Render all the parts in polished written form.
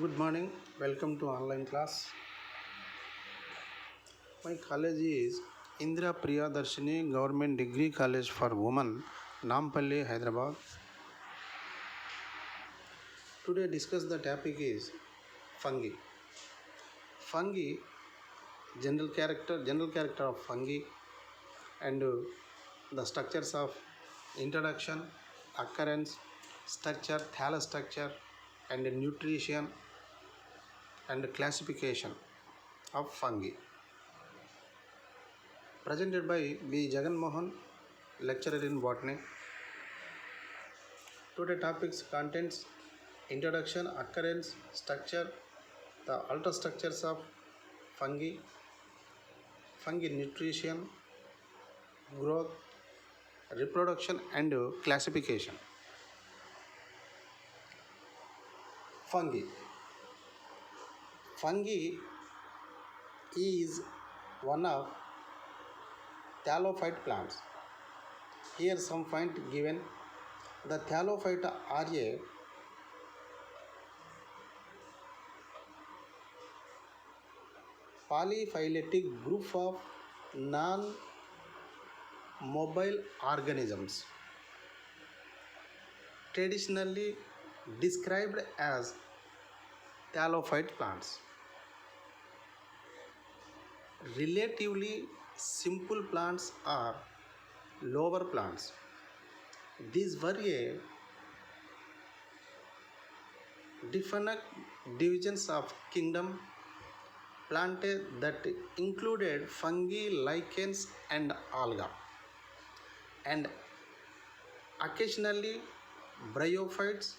Good morning. Welcome to online class. My college is Indira Priyadarshini Government Degree College for Women, Nampalli, Hyderabad. Today discuss the topic is fungi. Fungi, general character of fungi and the structures of introduction, occurrence, structure, thallus structure and nutrition and classification of fungi. Presented by B. Jagan Mohan, lecturer in botany. Today topics contents, introduction, occurrence, structure, the alter structures of fungi, fungi nutrition, growth, reproduction and classification. Fungi. Fungi is one of thallophyte plants. Here some point given. The thallophyte are a polyphyletic group of non-mobile organisms, traditionally described as thallophyte plants. Relatively simple plants are lower plants. These were a definite divisions of kingdom planted that included fungi, lichens and alga, and occasionally bryophytes,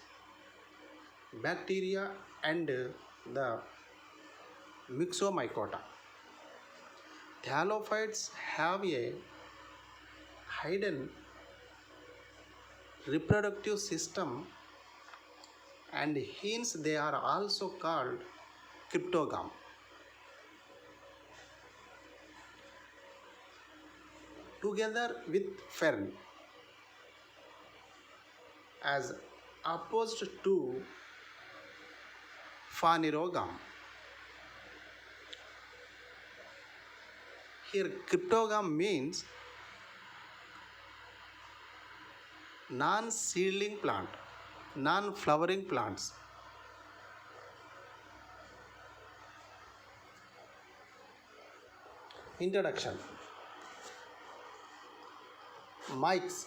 bacteria and the myxomycota. Thallophytes have a hidden reproductive system and hence they are also called cryptogam. Together with fern, as opposed to phanerogam. Here cryptogam means non-seedling plant, non-flowering plants. Introduction. Myx.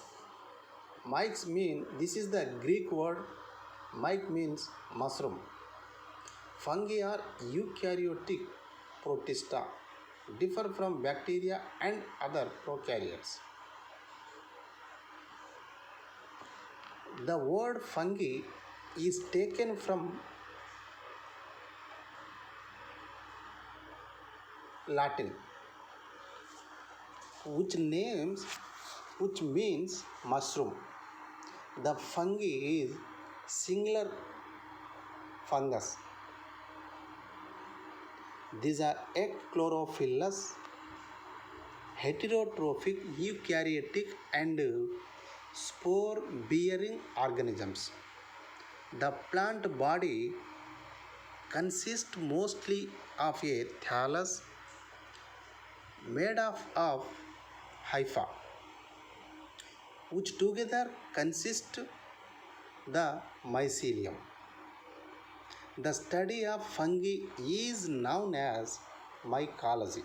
Myx mean, this is the Greek word. Myx means mushroom. Fungi are eukaryotic protista, differ from bacteria and other prokaryotes. The word fungi is taken from Latin, which means mushroom. The fungi is singular fungus. These are echlorophyllous, heterotrophic, eukaryotic and spore-bearing organisms. The plant body consists mostly of a thallus made of hypha, which together consist the mycelium. The study of fungi is known as mycology.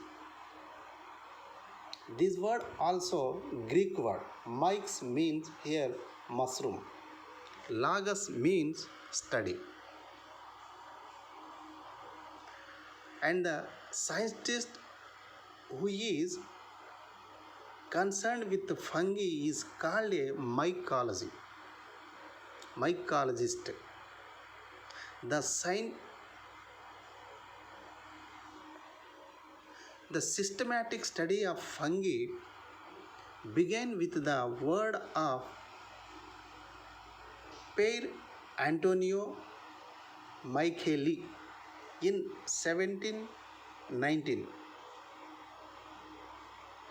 This word also Greek word. Myx means here mushroom. Logos means study. And the scientist who is concerned with the fungi is called a mycologist. The systematic study of fungi began with the word of Pier Antonio Micheli in 1719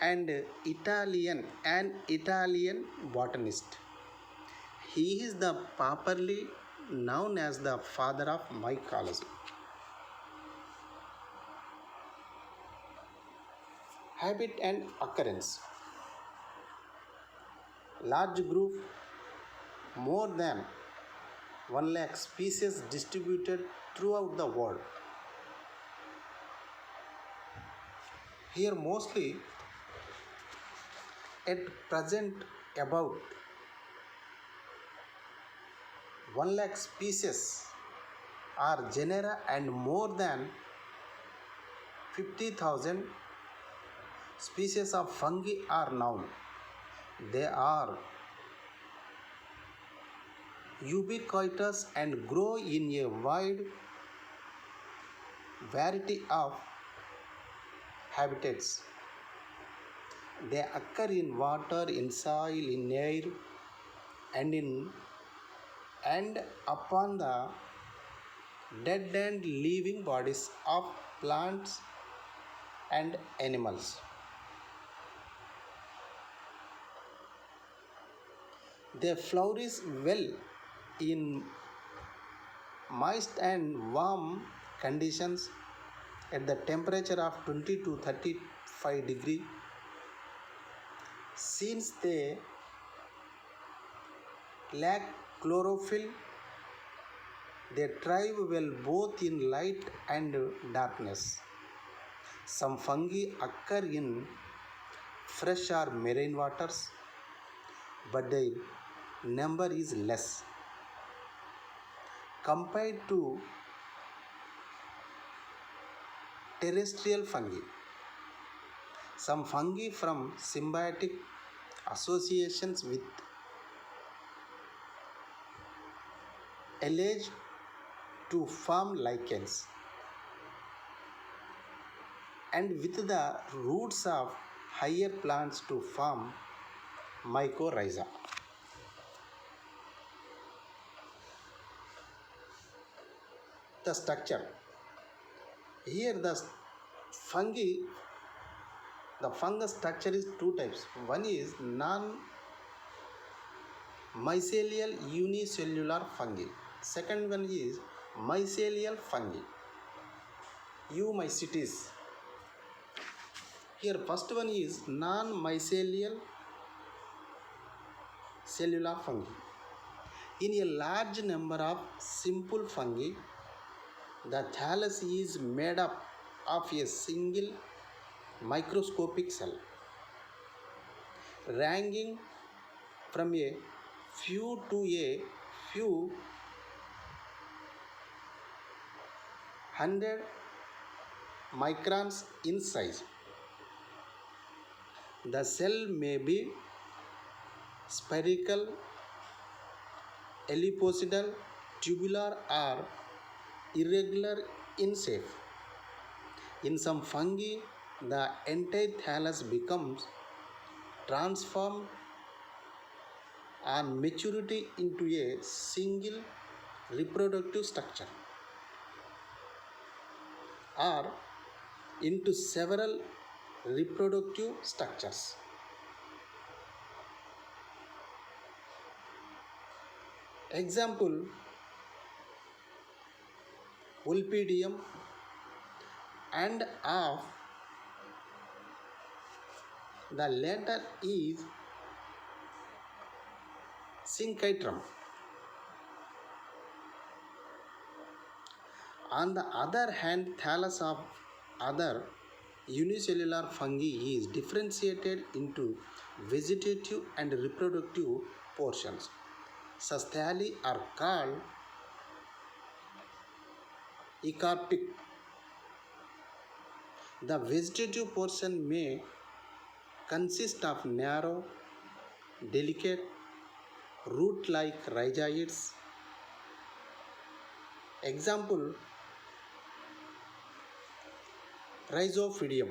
and an Italian botanist. He is the properly known as the father of mycology. Habit and occurrence. Large group, more than 1 lakh species distributed throughout the world. Here mostly at present about 1 lakh species are genera and more than 50,000 species of fungi are known. They are ubiquitous and grow in a wide variety of habitats. They occur in water, in soil, in air, and upon the dead and living bodies of plants and animals. They flourish well in moist and warm conditions at the temperature of 20 to 35 degree. Since they lack chlorophyll, they thrive well both in light and darkness. Some fungi occur in fresh or marine waters, but their number is less compared to terrestrial fungi. Some fungi from symbiotic associations with alleged to form lichens, and with the roots of higher plants to form mycorrhiza. The structure. Here fungi, the fungus structure is two types. One is non-mycelial unicellular fungi. Second one is mycelial fungi. Eumycetes. Here first one is non-mycelial cellular fungi. In a large number of simple fungi, the thallus is made up of a single microscopic cell, ranging from a few to a few hundred microns in size. The cell may be spherical, ellipsoidal, tubular, or irregular in shape. In some fungi, the entire thallus becomes transformed on maturity into a single reproductive structure or into several reproductive structures. Example, Olympedium and of the latter is Synchytrum. On the other hand, thallus of other unicellular fungi is differentiated into vegetative and reproductive portions. Such thalli are called eucarpic. The vegetative portion may consist of narrow, delicate, root-like rhizoids. Example, Rhizophidium.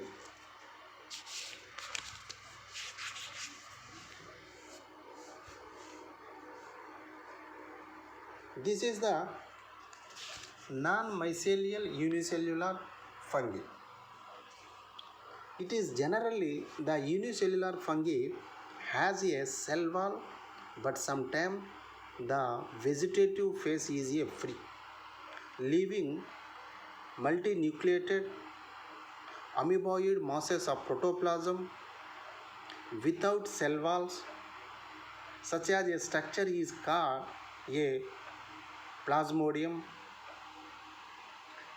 This is the non-mycelial unicellular fungi. It is generally the unicellular fungi has a cell wall, but sometimes The vegetative phase is a free, leaving multinucleated amoeboid masses of protoplasm without cell walls, such as a structure is called a plasmodium.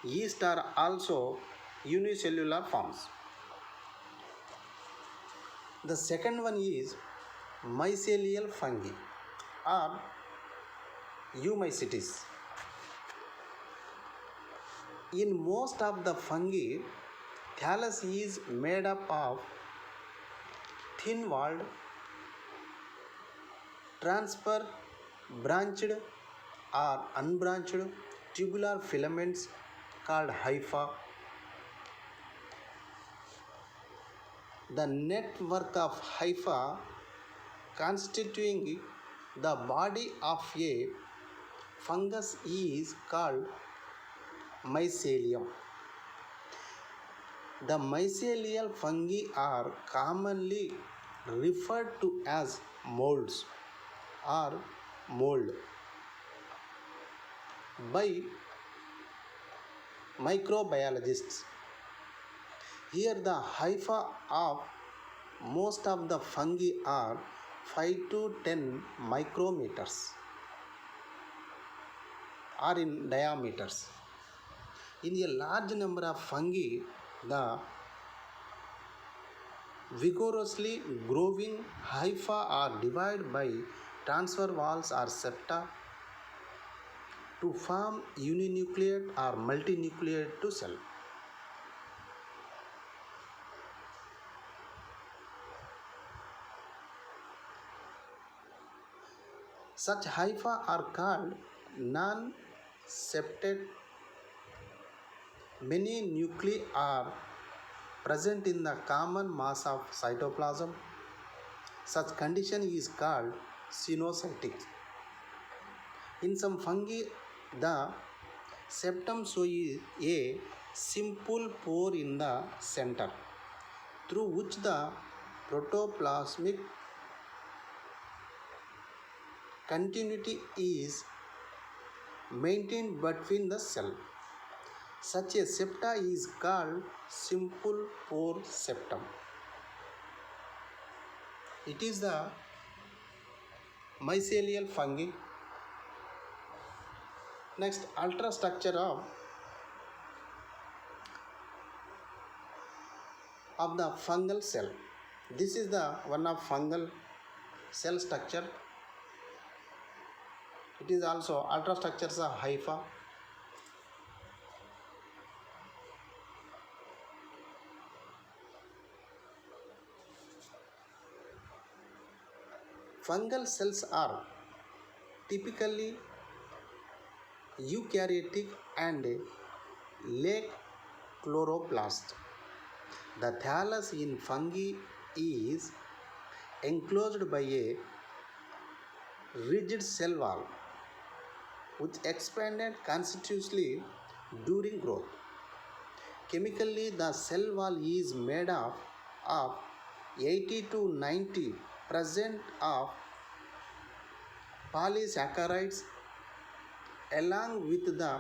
Yeast are also unicellular forms. The second one is mycelial fungi or eumycetes. In most of the fungi, thallus is made up of thin-walled, transfer branched or unbranched tubular filaments called hypha. The network of hypha constituting the body of a fungus is called mycelium. The mycelial fungi are commonly referred to as molds or mold by microbiologists. Here the hypha of most of the fungi are 5 to 10 micrometers or in diameters. In a large number of fungi, the vigorously growing hypha are divided by transfer walls or septa to form uninucleate or multinucleate to cell. Such hypha are called non-septate. Many nuclei are present in the common mass of cytoplasm. Such condition is called cynocytic. In some fungi, the septum shows a simple pore in the center through which the protoplasmic continuity is maintained between the cell. Such a septa is called simple pore septum. It is the mycelial fungi. Next, ultrastructure of the fungal cell. This is the one of fungal cell structure. It is also ultrastructures of hypha. Fungal cells are typically eukaryotic and lack chloroplast. The thallus in fungi is enclosed by a rigid cell wall which expanded constitutively during growth. Chemically, the cell wall is made up of 80 to 90% of polysaccharides along with the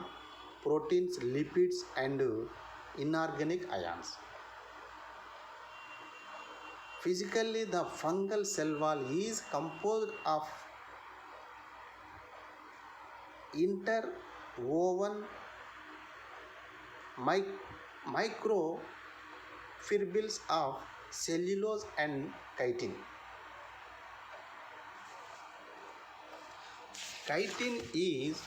proteins, lipids and inorganic ions. Physically, the fungal cell wall is composed of interwoven microfibrils of cellulose and chitin. Chitin is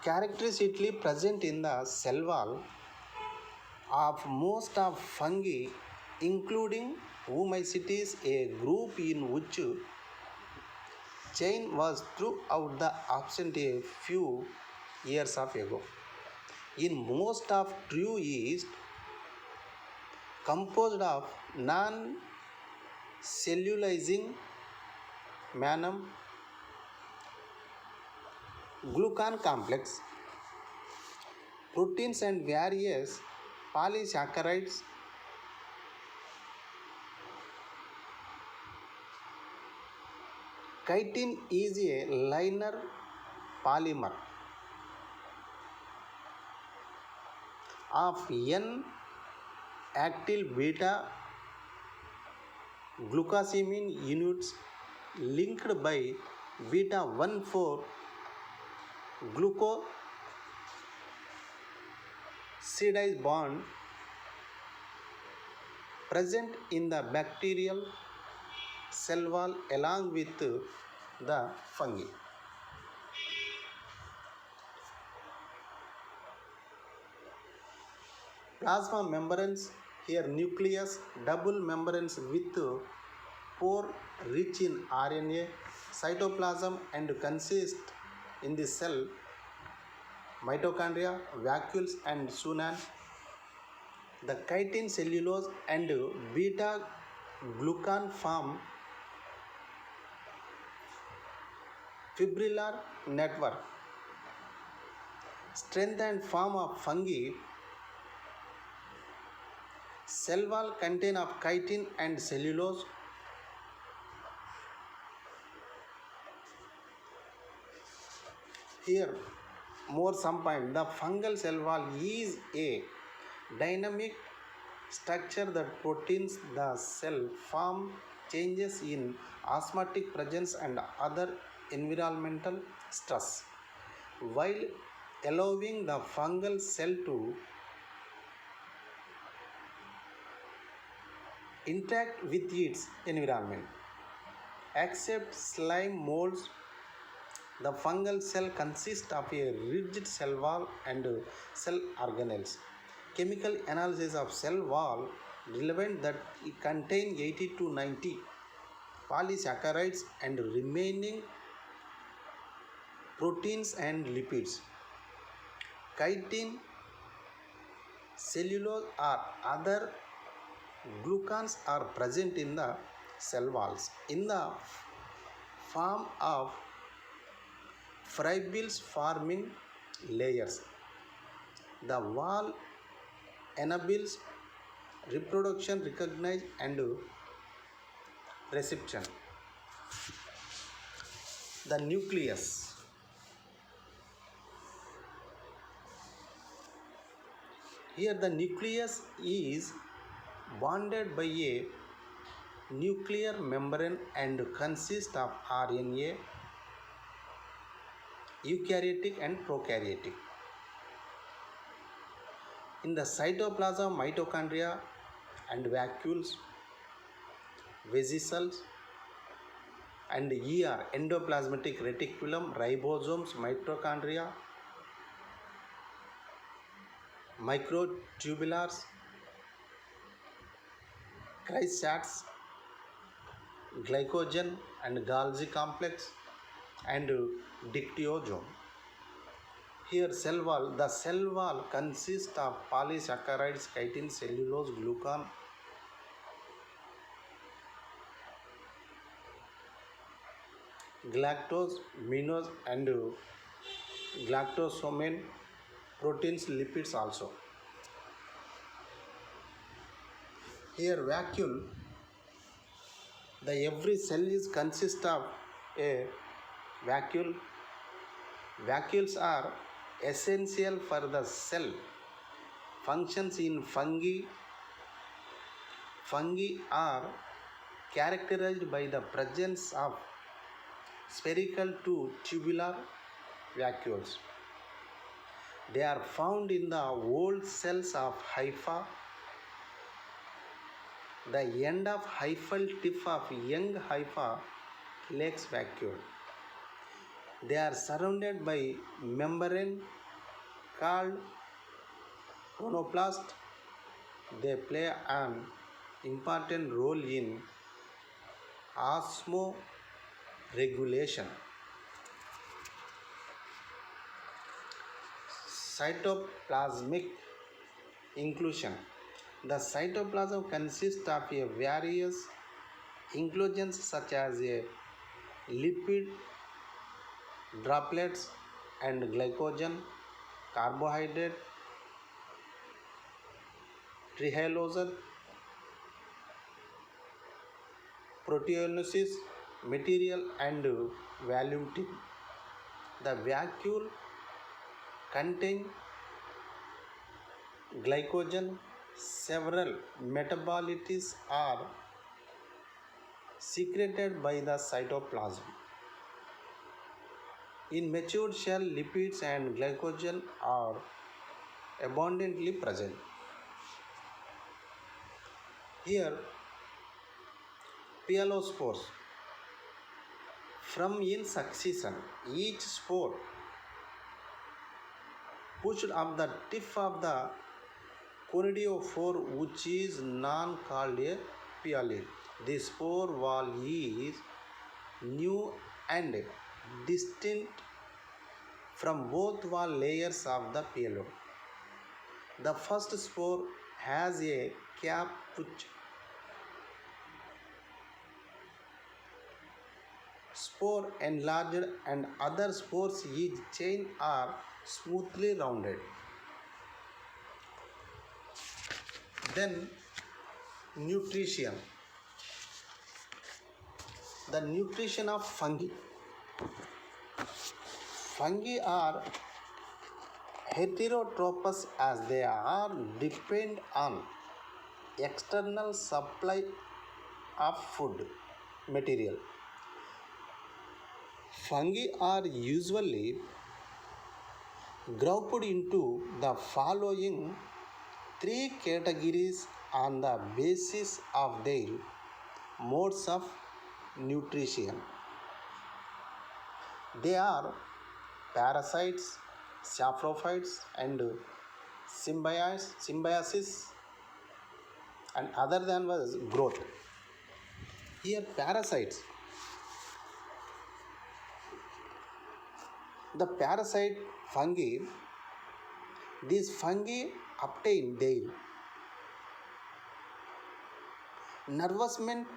characteristically present in the cell wall of most of fungi, including Oomycetes, a group in which chain was throughout the absent a few years ago. In most of true yeast, composed of non-cellulizing mannum glucan complex, proteins and various polysaccharides Chitin is a liner polymer of N-actyl beta glucosamine units linked by beta 1,4 glucosidase bond present in the bacterial cell wall along with the fungi. Plasma membranes, here nucleus, double membranes with pore rich in RNA, cytoplasm and consist in the cell, mitochondria, vacuoles and sunan. The chitin cellulose and beta glucan form fibrillar network. Strength and form of fungi. Cell wall contain of chitin and cellulose. Here more some point. The fungal cell wall is a dynamic structure that proteins the cell form changes in osmotic presence and other environmental stress, while allowing the fungal cell to interact with its environment. Except slime molds, the fungal cell consists of a rigid cell wall and cell organelles. Chemical analysis of cell wall relevant that it contain 80 to 90 polysaccharides and remaining proteins and lipids. Chitin, cellulose or other glucans are present in the cell walls in the form of fibrils forming layers. The wall enables reproduction, recognition and reception. The nucleus. Here the nucleus is bonded by a nuclear membrane and consists of RNA, eukaryotic and prokaryotic. In the cytoplasm, mitochondria and vacuoles, vesicles and endoplasmic reticulum, ribosomes, mitochondria, microtubulars, chyrsates, glycogen and Golgi complex and dictyosome. Here cell wall, the cell wall consists of polysaccharides, chitin, cellulose, glucan, galactose, mannose and galactosamine, proteins, lipids also. Here vacuole, the every cell is consist of a vacuole. Vacuoles are essential for the cell functions in fungi. Fungi are characterized by the presence of spherical to tubular vacuoles. They are found in the old cells of hypha. The end of hyphal tip of young hypha lacks vacuole. They are surrounded by membrane called chromoplast. They play an important role in osmoregulation. Cytoplasmic inclusion. The cytoplasm consists of a various inclusions such as a lipid droplets and glycogen, carbohydrate, trihalogen, proteinosis, material and volume tin. The vacuole contain glycogen. Several metabolites are secreted by the cytoplasm. In matured shell, lipids and glycogen are abundantly present. Here, pialospores from in succession, each spore pushed up the tip of the conidiophore, which is non called a pyalid. The spore wall is new and distinct from both wall layers of the pyalid. The first spore has a cap which spore enlarged and other spores each chain are smoothly rounded. Then nutrition. The nutrition of fungi. Fungi are heterotropous as they are depend on external supply of food material. Fungi are usually grouped into the following three categories on the basis of their modes of nutrition. They are parasites, saprophytes, and symbiosis, and other than was growth. Here, parasites. The parasite fungi, these fungi obtain their nourishment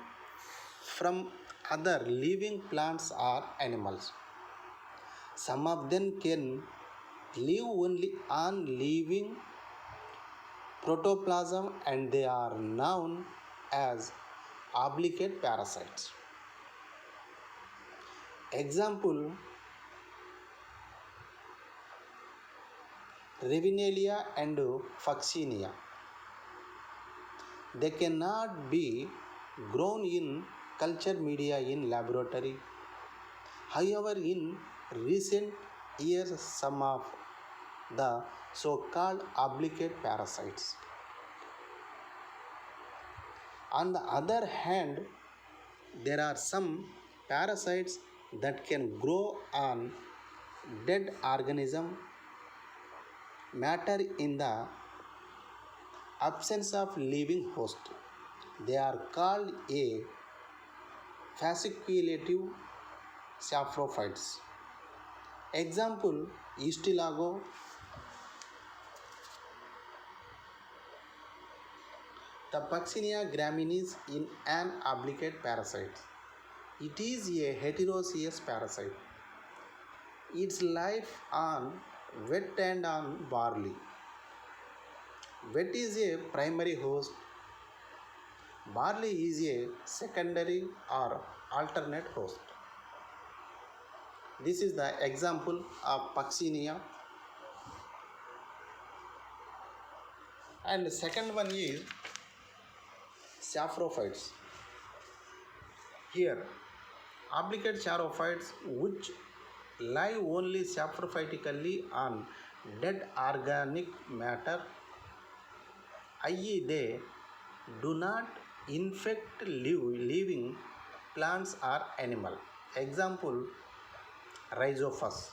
from other living plants or animals. Some of them can live only on living protoplasm and they are known as obligate parasites. Example, Ravenelia and Fuchsinia. They cannot be grown in culture media in laboratory. However, in recent years, some of the so-called obligate parasites. On the other hand, there are some parasites that can grow on dead organism matter in the absence of living host. They are called a fasciculative saprophytes. Example, Eastilago, the Puccinia graminis in an obligate parasite. It is a heterocoelous parasite. Its life on wet and on barley. Wet is a primary host. Barley is a secondary or alternate host. This is the example of Puccinia. And the second one is saprophytes. Here, obligate saprophytes which lie only saprophytically on dead organic matter, i.e. they do not infect living plants or animal. Example, Rhizophus.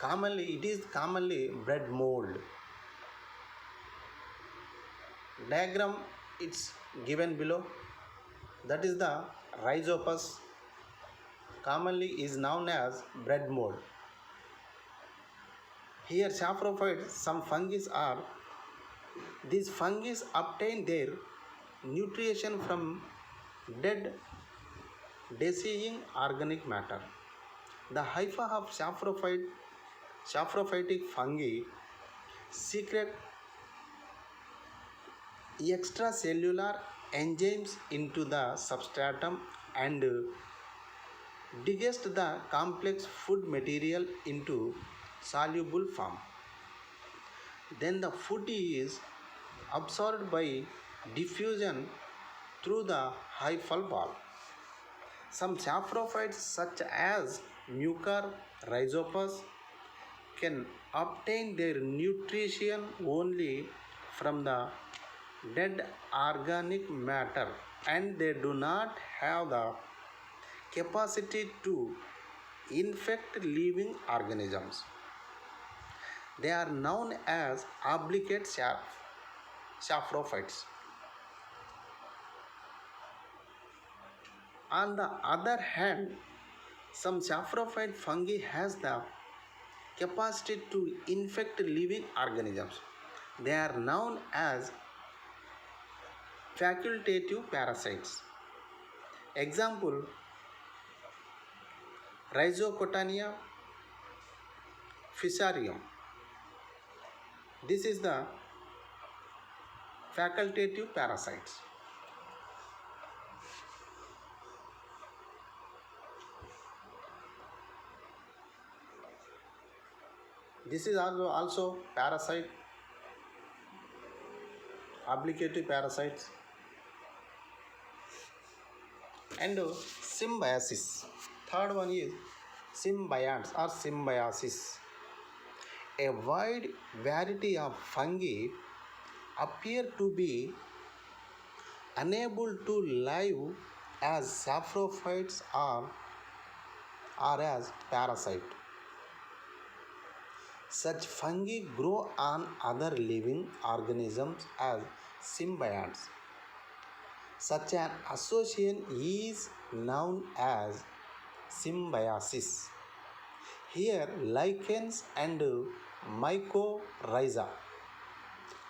It is commonly bread mold. Diagram it's given below. That is the Rhizophus, commonly is known as bread mold. Here saprophytes, some fungi are. These fungi obtain their nutrition from dead decaying organic matter. The hypha of saprophytic fungi secrete extracellular enzymes into the substratum and digest the complex food material into soluble form. Then the food is absorbed by diffusion through the hyphal wall. Some saprophytes such as Mucor rhizopus can obtain their nutrition only from the dead organic matter, and they do not have the capacity to infect living organisms. They are known as obligate saprophytes. On the other hand, some saprophyte fungi has the capacity to infect living organisms. They are known as facultative parasites. Example: Rhizocotonia fusarium. This is the facultative parasites. This is also parasite, obligative parasites, and symbiosis. Third one is symbionts or symbiosis. A wide variety of fungi appear to be unable to live as saprophytes or as parasite. Such fungi grow on other living organisms as symbionts. Such an association is known as symbiosis. Here, lichens and mycorrhiza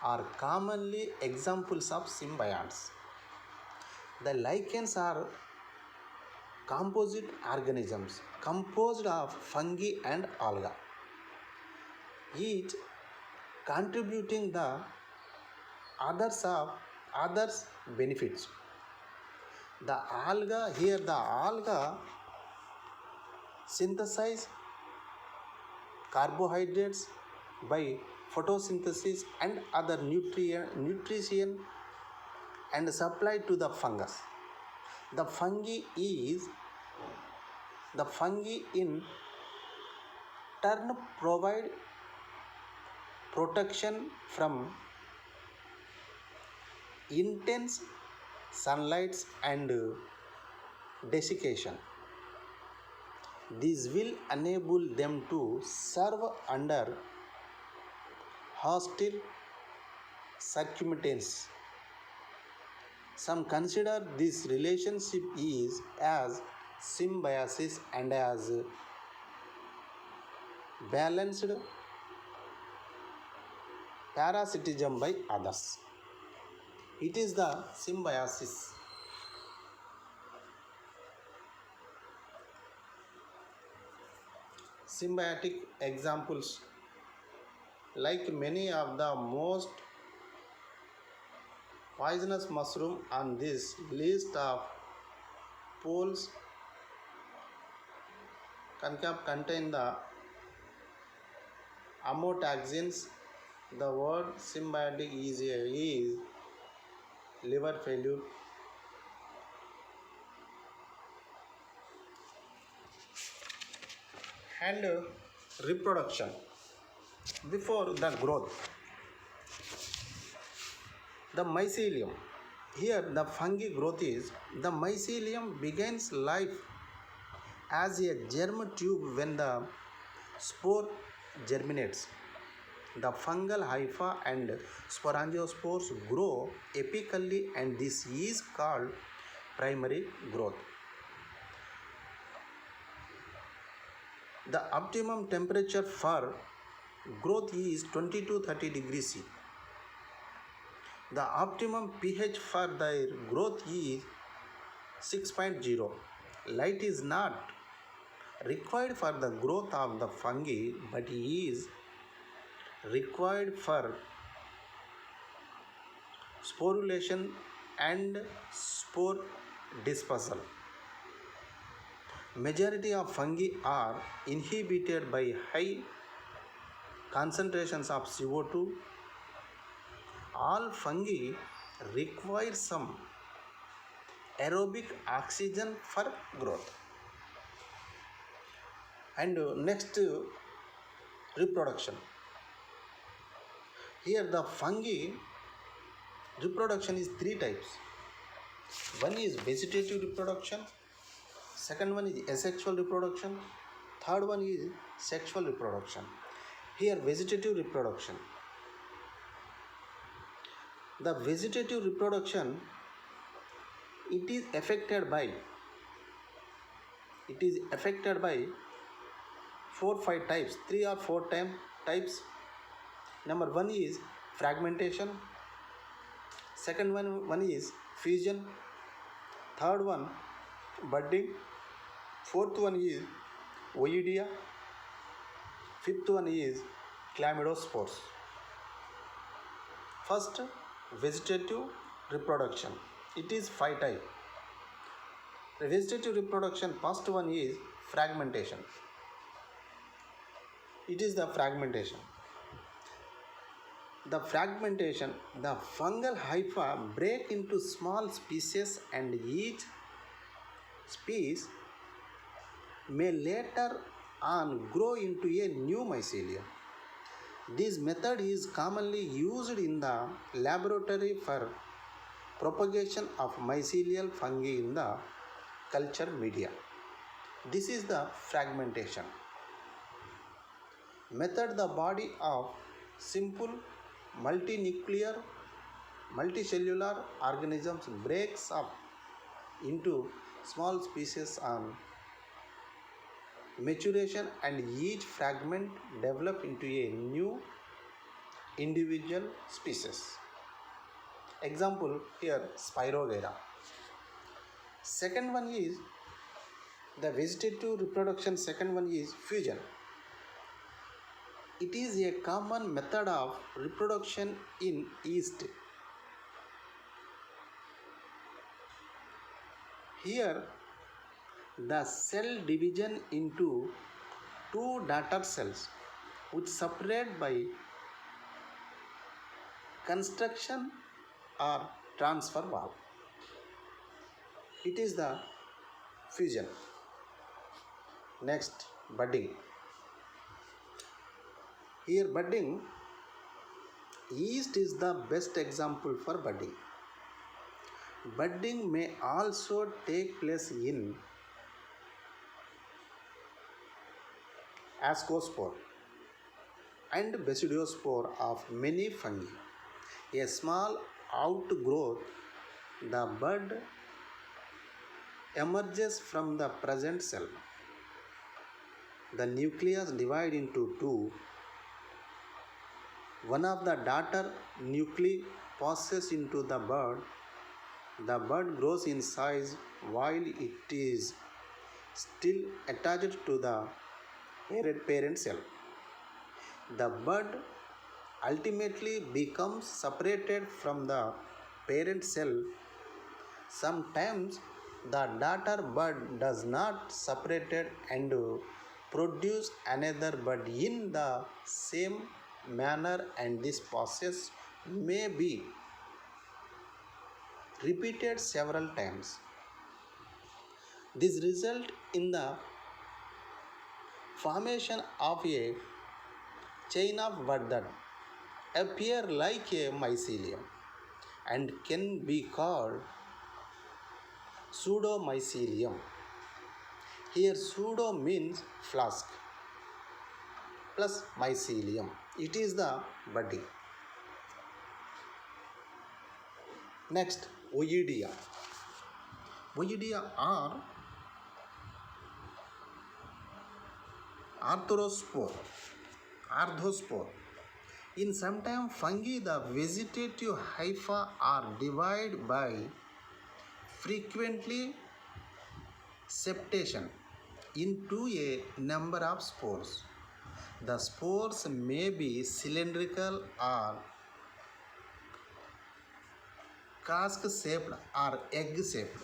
are commonly examples of symbionts. The lichens are composite organisms composed of fungi and alga, each contributing the others benefits. The alga synthesize carbohydrates by photosynthesis and other nutrition and supply to the fungus. The fungi in turn provide protection from intense sunlight and desiccation. This will enable them to serve under hostile circumstances. Some consider this relationship is as symbiosis and as balanced parasitism by others. It is the symbiosis. Symbiotic examples, like many of the most poisonous mushroom on this list of poles contain the ammotoxins. The word symbiotic is liver failure. And reproduction before the growth. The mycelium. Here the fungi growth is the mycelium begins life as a germ tube when the spore germinates. The fungal hypha and sporangiospores grow apically, and this is called primary growth. The optimum temperature for growth is 20 to 30 degrees C. The optimum pH for their growth is 6.0. Light is not required for the growth of the fungi, but is required for sporulation and spore dispersal. Majority of fungi are inhibited by high concentrations of CO2. All fungi require some aerobic oxygen for growth. And next, reproduction. Here the fungi reproduction is three types. One is vegetative reproduction, second one is asexual reproduction, third one is sexual reproduction. Here vegetative reproduction. The vegetative reproduction, it is affected by 4-5 types, 3 or 4 types. Number one is fragmentation, second one is fusion, third one budding, fourth one is oidia, fifth one is chlamydospores. First, vegetative reproduction, it is 5 types. The vegetative reproduction, first one is fragmentation. It is the fragmentation. The fragmentation, the fungal hypha break into small species and each species may later on grow into a new mycelium. This method is commonly used in the laboratory for propagation of mycelial fungi in the culture media. This is the fragmentation method. The body of simple multinuclear multicellular organisms breaks up into small species on maturation, and each fragment develop into a new individual species. Example here, Spirogyra. Second one is the vegetative reproduction, second one is fusion. It is a common method of reproduction in yeast. Here the cell division into two daughter cells which separate by construction or transfer valve. It is the fusion. Next, budding. Here budding, yeast is the best example for budding. Budding may also take place in ascospore and basidiospore of many fungi. A small outgrowth, the bud emerges from the present cell. The nucleus divides into two. One of the daughter nuclei passes into the bud. The bud grows in size while it is still attached to the parent cell. The bud ultimately becomes separated from the parent cell. Sometimes the daughter bud does not separate and produce another bud in the same manner, and this process may be repeated several times. This results in the formation of a chain of bud that appear like a mycelium and can be called pseudomycelium. Here pseudo means flask plus mycelium. It is the budding. Next, oidia. Oidia are arthrospore. In some fungi, the vegetative hypha are divided by frequently septation into a number of spores. The spores may be cylindrical or cask shaped or egg shaped.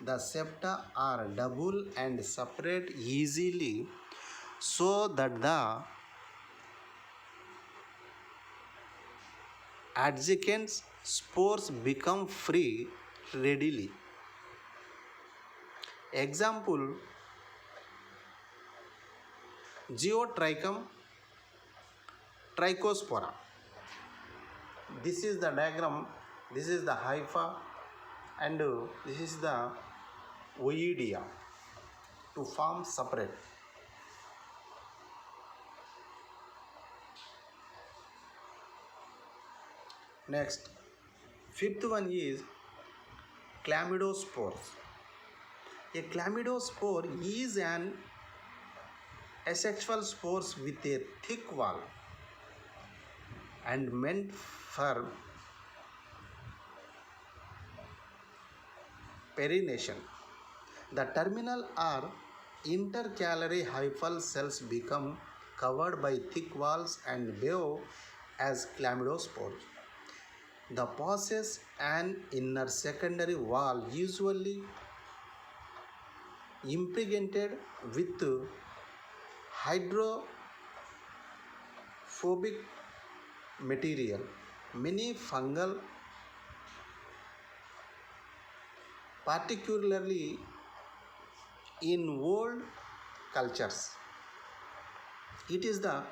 The septa are double and separate easily so that the adjacent spores become free readily. Example, Geotrichum trichospora. This is the diagram, this is the hypha, and this is the oidea to form separate. Next, fifth one is chlamydospores. A chlamydospore is an asexual spore with a thick wall and meant for perennation. The terminal or intercalary hyphal cells become covered by thick walls and behave as chlamydospores. The possess an inner secondary wall usually impregnated with hydrophobic material. Many fungal, particularly in old cultures, it is the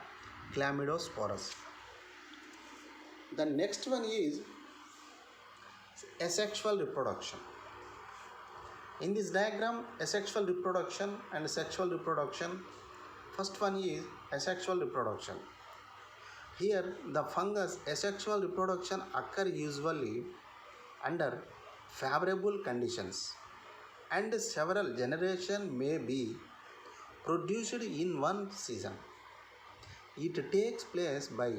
chlamydosporus. The next one is asexual reproduction. In this diagram, asexual reproduction and sexual reproduction. First one is asexual reproduction. Here, the fungus asexual reproduction occur usually under favorable conditions, and several generations may be produced in one season. It takes place by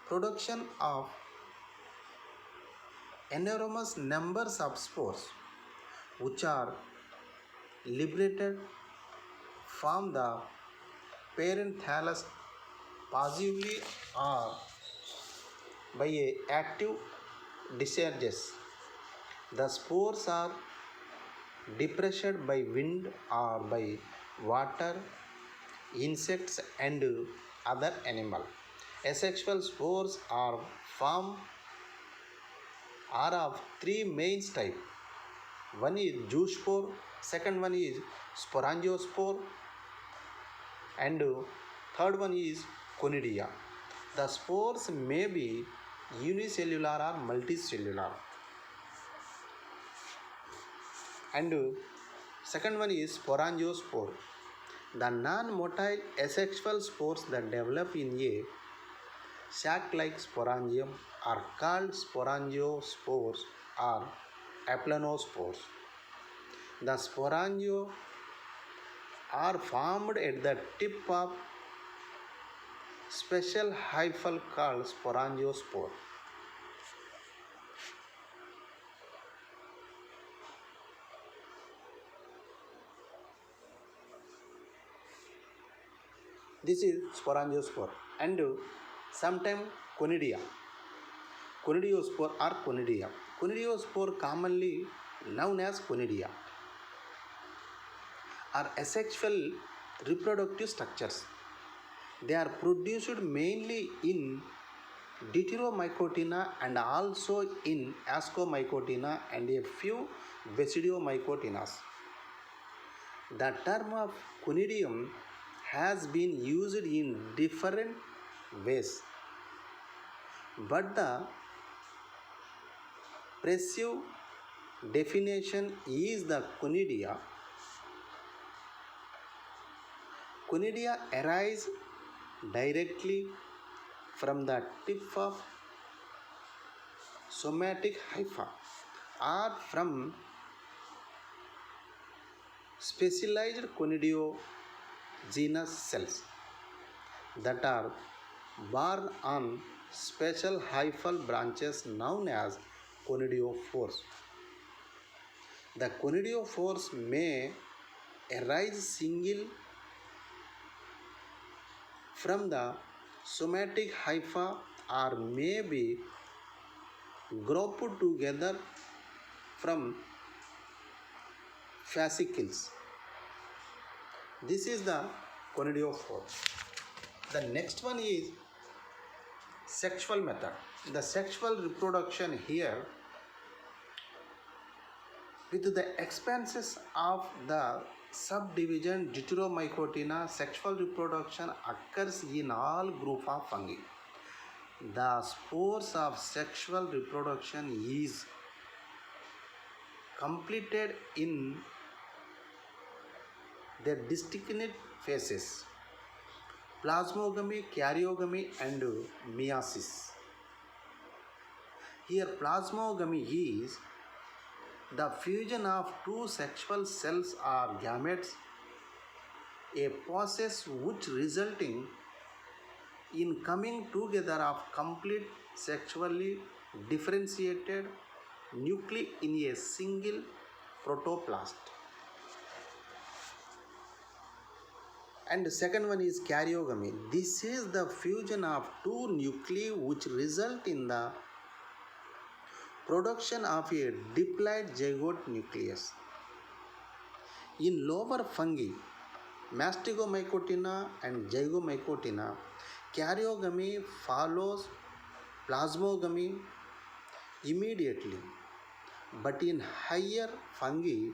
production of enormous numbers of spores which are liberated from the parent thallus passively or by a active discharges. The spores are depressed by wind or by water, insects and other animal. Asexual spores are of three main types. One is zoospore, second one is sporangiospore, and third one is conidia. The spores may be unicellular or multicellular. And second one is sporangiospore. The non-motile asexual spores that develop in a sac-like sporangium are called sporangiospores or aplanospores. The sporangio are formed at the tip of special hyphal called sporangiospore. This is sporangiospore and sometimes conidia. Conidiospore or conidia. Conidiospore commonly known as conidia are asexual reproductive structures. They are produced mainly in Deuteromycotina and also in Ascomycotina and a few Basidiomycotinas. The term of conidium has been used in different ways, but the precise definition is the conidia. Conidia arise directly from the tip of somatic hypha or from specialized conidiogenous cells that are borne on special hyphal branches known as conidiophores. The conidiophores may arise single from the somatic hypha or may be grouped together from fascicles. This is the conidiophore. The next one is sexual method. The sexual reproduction here, with the expanses of the subdivision Deuteromycotina, sexual reproduction occurs in all group of fungi. The spores of sexual reproduction is completed in their distinct phases: plasmogamy, karyogamy, and meiosis. Here, plasmogamy is the fusion of two sexual cells or gametes, a process which resulting in coming together of complete sexually differentiated nuclei in a single protoplast. And the second one is karyogamy. This is the fusion of two nuclei which result in the production of a diploid zygote nucleus. In lower fungi, Mastigomycotina and Zygomycotina, karyogamy follows plasmogamy immediately. But in higher fungi,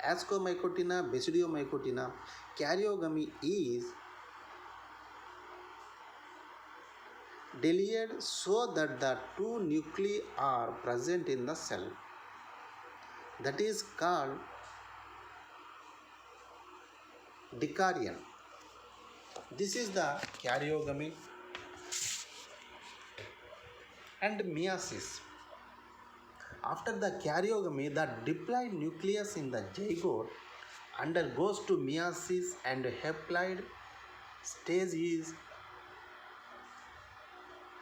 Ascomycotina, Basidiomycotina, karyogamy is delayed so that the two nuclei are present in the cell. That is called Dicarion. This is the karyogamy. And meiosis. After the karyogamy, the diploid nucleus in the zygote undergoes to meiosis and haploid stage is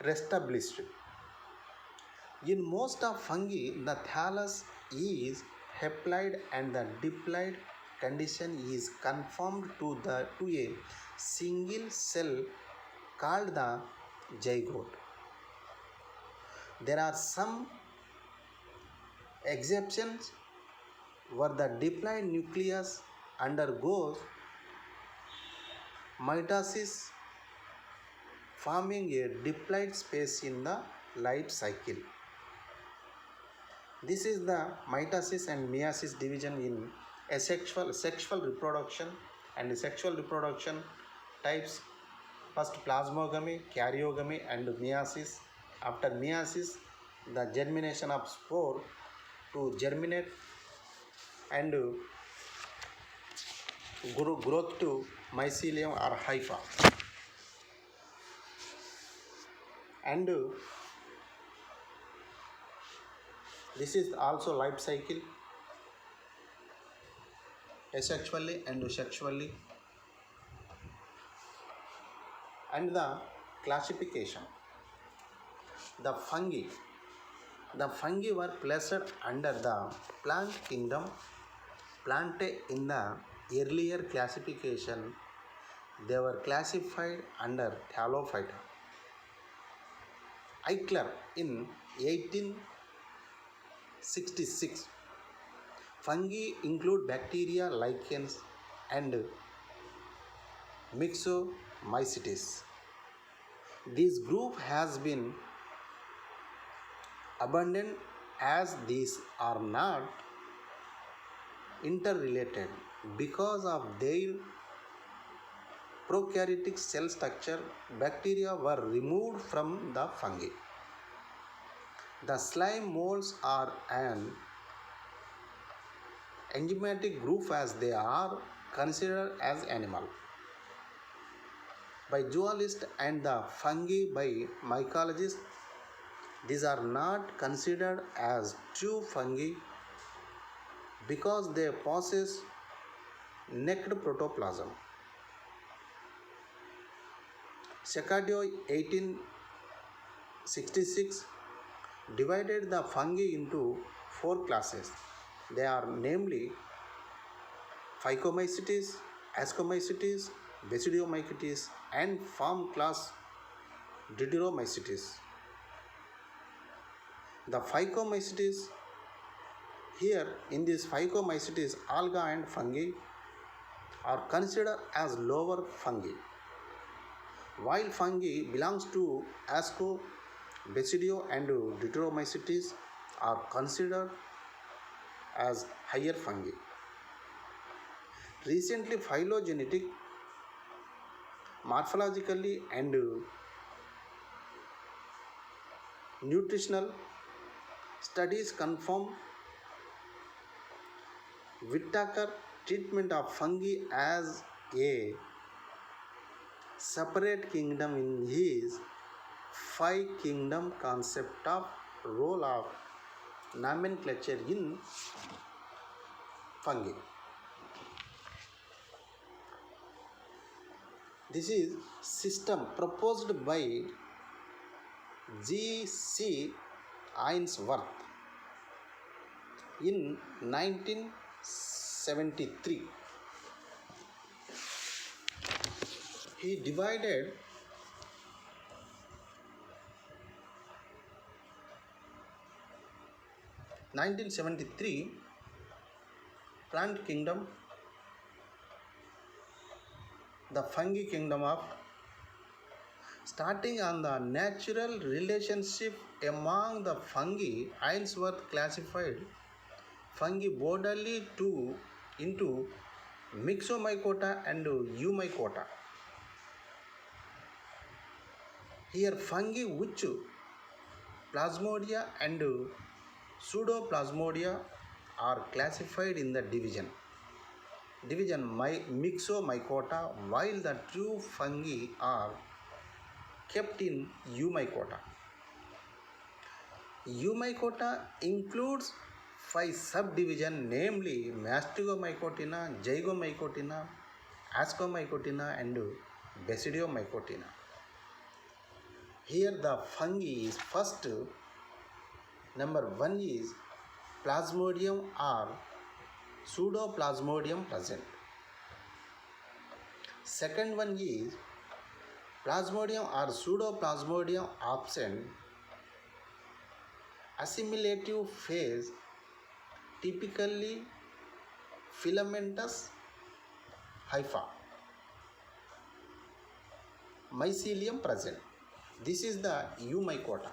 restablished. In most of fungi, the thallus is haploid and the diploid condition is conformed to a single cell called the zygote. There are some exceptions where the diploid nucleus undergoes mitosis, forming a diploid space in the life cycle. This is the mitosis and meiosis division in sexual reproduction. And the sexual reproduction types: first plasmogamy, karyogamy, and meiosis. After meiosis, the germination of spore to germinate and growth to mycelium or hypha. And this is also life cycle, asexually and sexually. And the classification: the fungi were placed under the plant kingdom. Plantae in the earlier classification, they were classified under Thallophyta. Eichler in 1866. Fungi include bacteria, lichens, and Myxomycetes. This group has been abandoned as these are not interrelated because of their prokaryotic cell structure. Bacteria were removed from the fungi. The slime molds are an enzymatic group as they are considered as animal by zoologists and the fungi by mycologists. These are not considered as true fungi because they possess naked protoplasm. Saccadio 1866 divided the fungi into 4 classes. They are namely Phycomycetes, Ascomycetes, Basidiomycetes, and form class Deuteromycetes. The Phycomycetes Here in this phycomycetes, alga and fungi are considered as lower fungi, while fungi belongs to Ascobasidio and Deuteromycetes are considered as higher fungi. Recently, phylogenetic, morphologically, and nutritional studies confirm Whittaker treatment of fungi as a separate kingdom in his five kingdom concept of role of nomenclature in fungi. This is system proposed by G.C. Ainsworth in 1973. He divided 1973 plant kingdom, the fungi kingdom of starting on the natural relationship among the fungi. Ainsworth classified fungi broadly into Myxomycota and Eumycota. Here fungi which Plasmodia and Pseudoplasmodia are classified in the division Myxomycota, while the true fungi are kept in Eumycota. Eumycota includes five subdivisions, namely Mastigomycotina, Zygomycotina, Ascomycotina and Basidiomycotina. Here the fungi is first, number one is Plasmodium or Pseudoplasmodium present. Second one is Plasmodium or Pseudoplasmodium absent. Assimilative phase, typically filamentous hypha. Mycelium present. This is the Eumycota.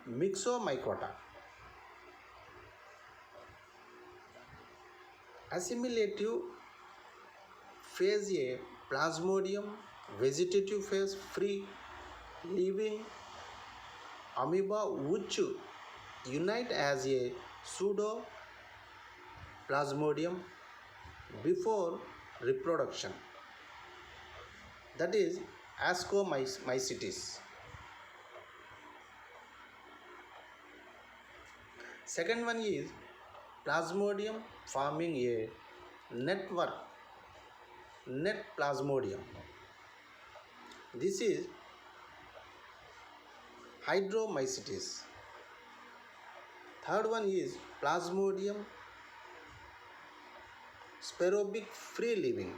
Myxomycota. Assimilative phase A, Plasmodium. Vegetative phase, free living amoeba which unite as a pseudo plasmodium before reproduction, that is Ascomycetes. Second one is Plasmodium forming a network, net Plasmodium. This is Hydromycetes. Third one is Plasmodium sperobic free living,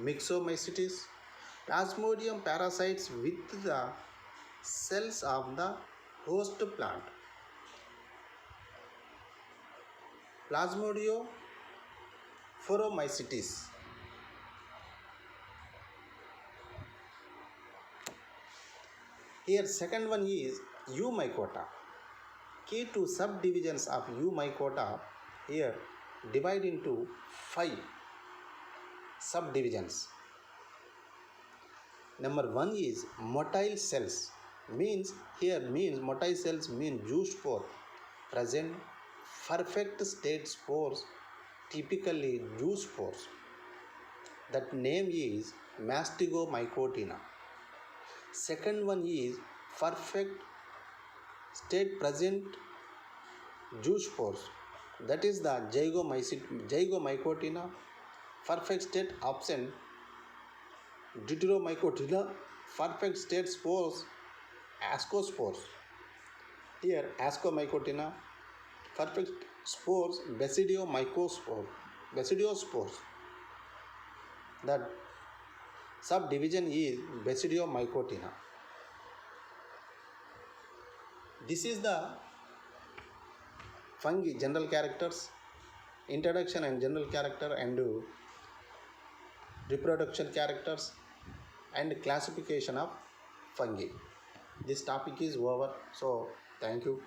Myxomycetes. Plasmodium parasites with the cells of the host plant. Plasmodiophoromycetes. Here second one is Eumycota. Key to subdivisions of Eumycota here divide into five subdivisions. Number one is motile cells. Means motile cells mean zoospore present, perfect state spores, typically zoospores. That name is Mastigomycotina. Second one is perfect state present zoospores, that is the Zygomycotina. Perfect state absent Deuteromycotina. Perfect state spores Ascospores. Here Ascomycotina. Perfect spores Basidiospores. That subdivision is Basidiomycotina. This is the fungi general characters, introduction and general character, and reproduction characters, and classification of fungi. This topic is over. So thank you.